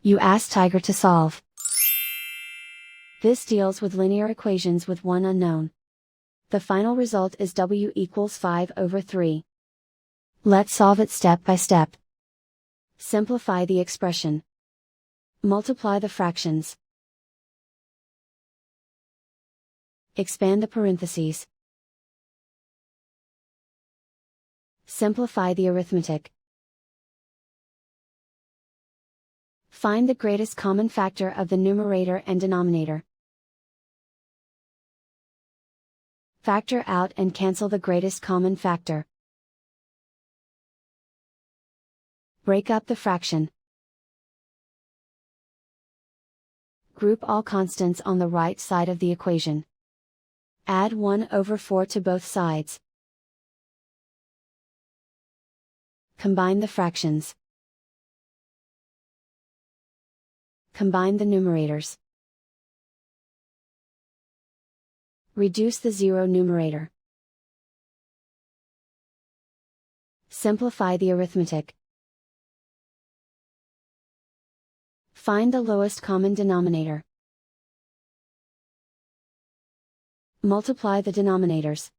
You ask Tiger to solve. This deals with linear equations with one unknown. The final result is w equals 5/3. Let's solve it step by step. Simplify the expression. Multiply the fractions. Expand the parentheses. Simplify the arithmetic. Find the greatest common factor of the numerator and denominator. Factor out and cancel the greatest common factor. Break up the fraction. Group all constants on the right side of the equation. Add 1/4 to both sides. Combine the fractions. Combine the numerators. Reduce the zero numerator. Simplify the arithmetic. Find the lowest common denominator. Multiply the denominators.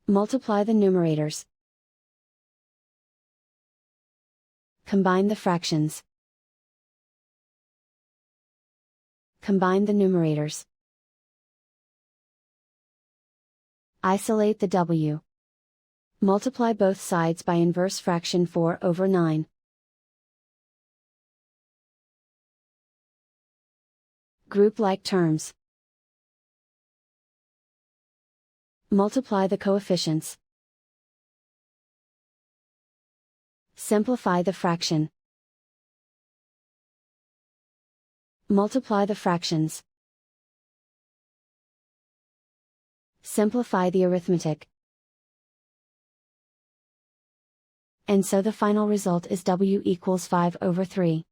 Multiply the numerators. Combine the fractions. Combine the numerators. Isolate the w. Multiply both sides by inverse fraction 4/9. Group like terms. Multiply the coefficients. Simplify the fraction. Multiply the fractions. Simplify the arithmetic. And so the final result is w equals 5/3.